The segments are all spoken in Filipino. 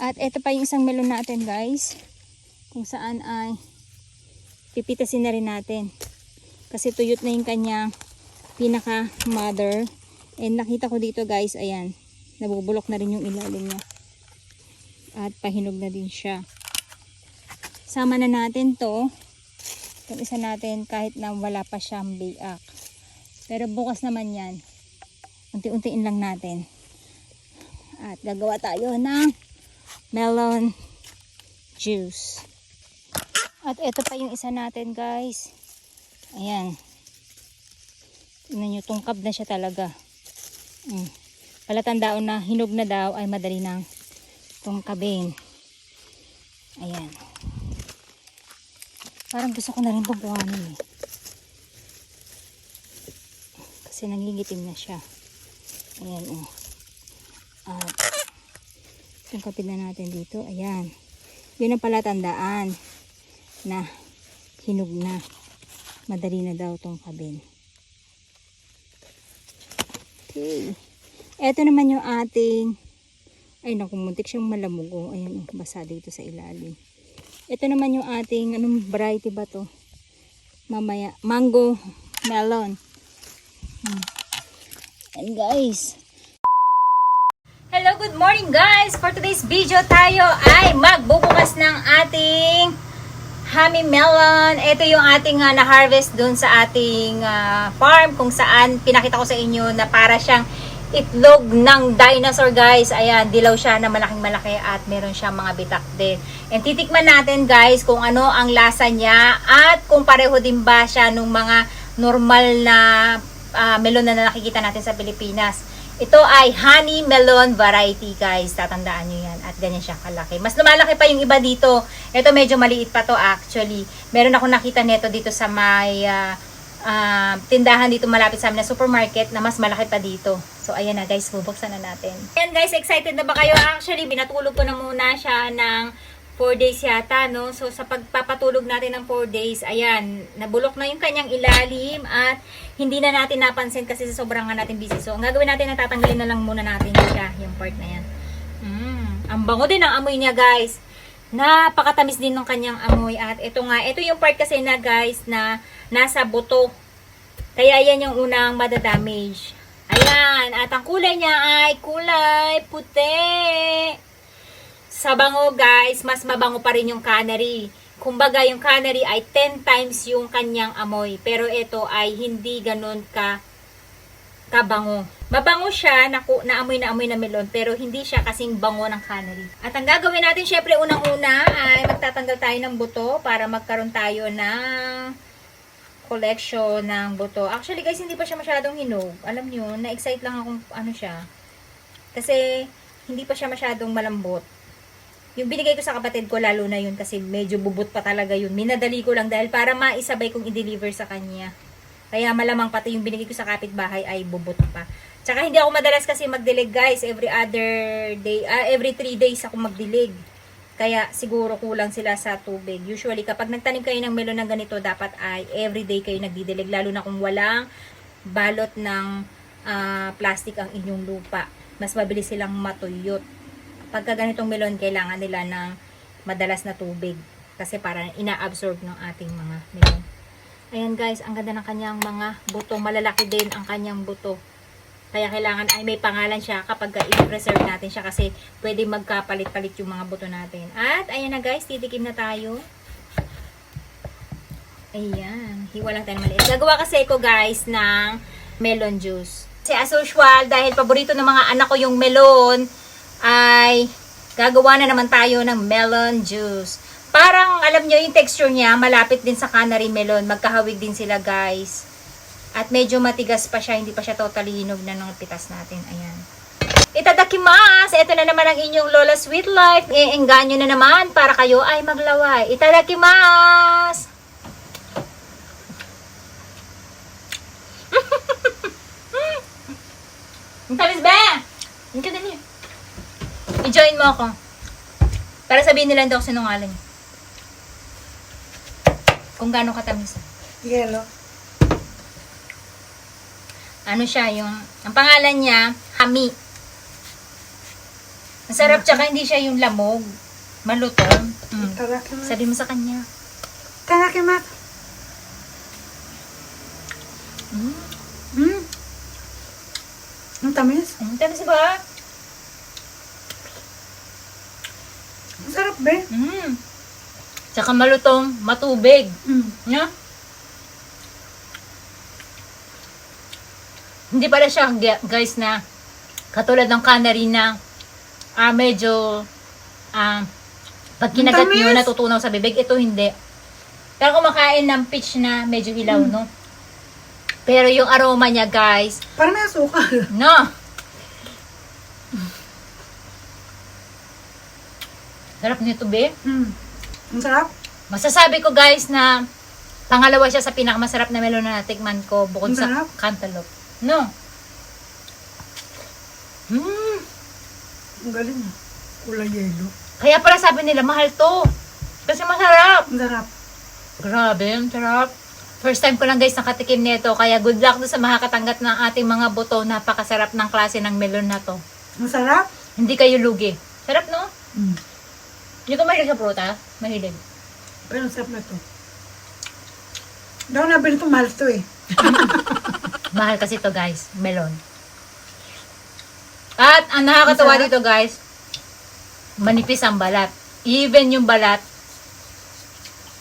At ito pa yung isang melon natin guys. Kung saan ay pipitasin na rin natin. Kasi tuyot na yung kanyang pinaka mother. And nakita ko dito guys, ayan. Nabubulok na rin yung ilalim niya. At pahinog na din siya. Sama na natin to. Itong isa natin kahit na wala pa siyang biak. Pero bukas naman yan. Unti-untiin lang natin. At gagawa tayo ng melon juice. At ito pa yung isa natin guys. Ayan. Tingnan nyo, tungkab na siya talaga. Palatandaan na hinog na daw ay madali nang tungkabin. Ayan. Parang gusto ko na rin itong buhanin eh. Kasi nangingitim na siya. Ayan oh. At tungkapin na natin dito. Ayan. Yun ang palatandaan na hinog na. Madali na daw tungkabin. Okay. Ito naman yung ating, ay naku, muntik siyang malamog. Oh. Ayan, basa dito sa ilalim. Ito naman yung ating, anong variety ba to? Mamaya, mango melon. And guys, hello, good morning guys! For today's video tayo ay magbubukas ng ating honey melon. Ito yung ating na-harvest dun sa ating farm kung saan pinakita ko sa inyo na para siyang itlog ng dinosaur guys. Ayan, dilaw siya na malaking malaki at meron siyang mga bitak din. And titikman natin guys kung ano ang lasa niya at kung pareho din ba siya nung mga normal na melon na nakikita natin sa Pilipinas. Ito ay honey melon variety guys. Tatandaan nyo yan. At ganyan siya kalaki. Mas lumalaki pa yung iba dito. Ito medyo maliit pa to actually. Meron ako nakita nito dito sa may tindahan dito malapit sa amin na supermarket na mas malaki pa dito. So ayan na guys, bubuksan na natin. Ayan guys, excited na ba kayo? Actually, binatulog ko na muna siya ng 4 days yata, no? So sa pagpapatulog natin ng 4 days, ayan, nabulok na yung kanyang ilalim at hindi na natin napansin kasi sa sobrang nga natin busy. So ang gagawin natin, natatanggalin na lang muna natin siya, yung part na yan. Ang bango din ang amoy niya guys. Napakatamis din ng kanyang amoy. At ito nga, ito yung part kasi na guys na nasa buto. Kaya yan yung unang madadamage. Ayan, at ang kulay niya ay kulay puti. Sa bango guys, mas mabango pa rin yung canary. Kumbaga yung canary ay 10 times yung kanyang amoy. Pero ito ay hindi ganun kabango. Mabango siya, naamoy na melon, pero hindi siya kasing bango ng canary. At ang gagawin natin syempre unang-una ay magtatanggal tayo ng buto para magkaroon tayo ng collection ng buto. Actually guys, hindi pa siya masyadong hinog. Alam nyo, na-excite lang akong ano siya. Kasi hindi pa siya masyadong malambot. Yung binigay ko sa kapatid ko, lalo na yun kasi medyo bubot pa talaga yun. Minadali ko lang dahil para maisabay kong i-deliver sa kanya. Kaya malamang pati yung binigay ko sa kapitbahay ay bubot pa. Tsaka hindi ako madalas kasi magdilig guys. Every other day, every 3 days ako magdilig. Kaya siguro kulang sila sa tubig. Usually kapag nagtanim kayo ng melon ng ganito, dapat ay every day kayo nagdidilig. Lalo na kung walang balot ng plastic ang inyong lupa. Mas mabilis silang matuyot. Pagka ganitong melon, kailangan nila ng madalas na tubig. Kasi para ina-absorb ng ating mga melon. Ayan guys, ang ganda ng kanyang mga buto. Malalaki din ang kanyang buto. Kaya kailangan ay may pangalan siya kapag i-preserve natin siya. Kasi pwede magkapalit-palit yung mga buto natin. At ayan na guys, titikim na tayo. Ayan, hiwa lang tayo maliit. Gagawa kasi ko guys ng melon juice. Kasi as usual, dahil paborito ng mga anak ko yung melon, ay gagawa na naman tayo ng melon juice. Parang alam nyo yung texture niya malapit din sa canary melon, magkahawig din sila guys. At medyo matigas pa siya, hindi pa siya totally hinog na ng pitas natin. Ayan. Itadakimasu! Ito na naman ang inyong Lola Sweet Life. Iengganyo na naman para kayo ay maglaway. Itadakimasu! Ang tamis ba? Ang ka din. I-join mo ako. Para sabihin nila hindi ako sinungaling. Kung gaano katamis. Yellow. Ano siya yung... Ang pangalan niya, Hami. Masarap, tsaka hindi siya yung lamog. Malutong. Tarakimasu. Sabi mo sa kanya. Tarakimasu. Ang tamis. Tamis ba? Ang sarap, be. Tsaka malutong, matubig. No? Hindi pala siya, guys, na katulad ng canary na medyo pag kinagat Ang tamis. nyo, natutunaw sa bibig. Ito hindi. Pero kumakain ng peach na medyo hilaw, no? Pero yung aroma niya, guys, Parang may asukal. no? Sarap nito, be. Ang sarap. Masasabi ko, guys, na pangalawa siya sa pinakamasarap na melon na natikman ko bukod Ang sa sarap. cantaloupe. No? Ang galing ah. Kulay yellow. Kaya pala sabi nila, mahal to. Kasi masarap. Ang sarap. Grabe, ang sarap. First time ko lang, guys, nakatikim nito. Kaya good luck doon sa makakatanggap ng ating mga buto. Napakasarap ng klase ng melon na to. Ang sarap. Hindi kayo lugi. Sarap, no? Hindi ko mahilig sa pruta. Mahilig. Pero ang sarap na to. Daw nabili ito, mahal to eh. Mahal kasi to, guys. Melon. At ang nakakatawa Masarap. dito, guys, manipis ang balat. Even yung balat,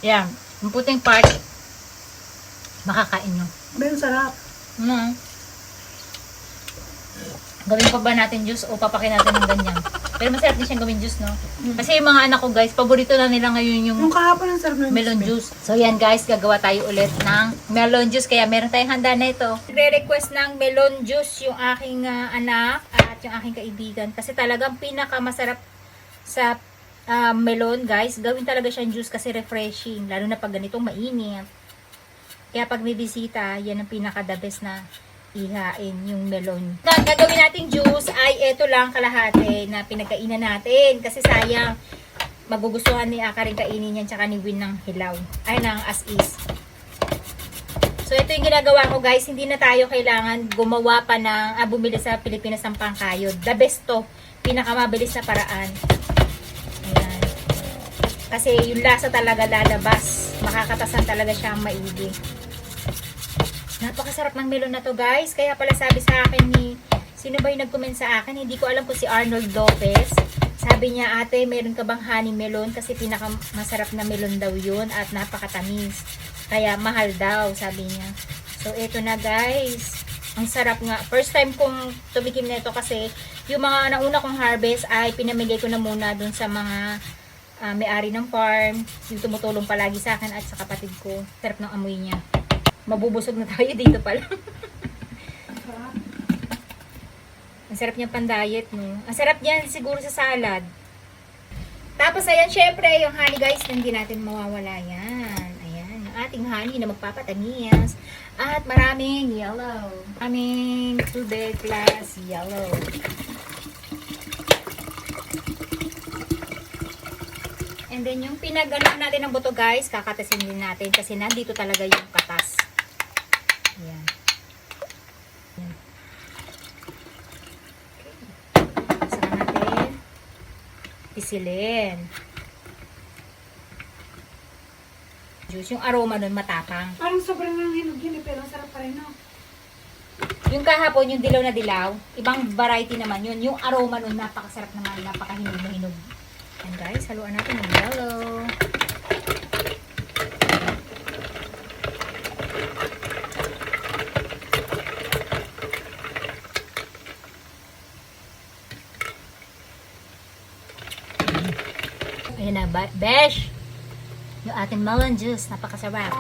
yan, yung puting part, makakain nyo. Pero ang sarap. Gawin pa ba natin juice o papakin natin ng ganyan? Pero masarap din siyang gawin juice, no? Kasi yung mga anak ko, guys, paborito na nila ngayon yung Yung kahapon ang sarap na melon juice. So yan, guys, gagawa tayo ulit ng melon juice. Kaya meron tayong handa na ito. Nagre-request ng melon juice yung aking anak at yung aking kaibigan. Kasi talagang pinakamasarap sa melon, guys. Gawin talaga siyang juice kasi refreshing. Lalo na pag ganitong mainit. Kaya pag may bisita, yan ang pinaka-the best na ihain yung melon. Ang gagawin nating juice ay ito lang kalahati na pinagkainan natin. Kasi sayang, magugustuhan ni Aka rin kainin yan tsaka ni Win ng hilaw. Ay, ng as is. So, ito yung ginagawa ko, guys. Hindi na tayo kailangan gumawa pa ng, bumili sa Pilipinas ng pangkayod. The best to. Pinakamabilis na paraan. Ayan. Kasi yung lasa talaga lalabas. Makakatasan talaga siyang maigi. Napakasarap ng melon na to, guys. Kaya pala sabi sa akin ni, sino ba yung nag-comment sa akin? Hindi ko alam kung si Arnold Lopez. Sabi niya, ate, meron ka bang honey melon? Kasi pinakamasarap na melon daw yun at napakatamis. Kaya mahal daw, sabi niya. So, eto na, guys. Ang sarap nga. First time kong tumikim na ito kasi yung mga nauna kong harvest ay pinamigay ko na muna dun sa mga may-ari ng farm. Yung tumutulong palagi sa akin at sa kapatid ko. Sarap ng amoy niya. Mabubusog na tayo dito pala. Ang sarap niyang pan-diet, no? Ang sarap niyan siguro sa salad. Tapos, ayan, syempre, yung honey, guys, hindi natin mawawala yan. Ayan, yung ating honey na magpapatamis. At maraming yellow. Maraming tubig plus yellow. And then, yung pinagano natin ng buto, guys, kakatasin din natin kasi nandito talaga yung katas. Ayan. Ayan. Okay. Saka natin pisilin. Juice. Yung aroma nun matapang. Parang sobrang nang hinog yun eh, pero ang sarap pa rin, no? Yung kahapon, yung dilaw na dilaw, ibang variety naman yun. Yung aroma nun, napakasarap naman, napakahinog na hinog. And guys, haluan natin ng yellow. Ayan na, besh! Yung ating melon juice, napakasarap.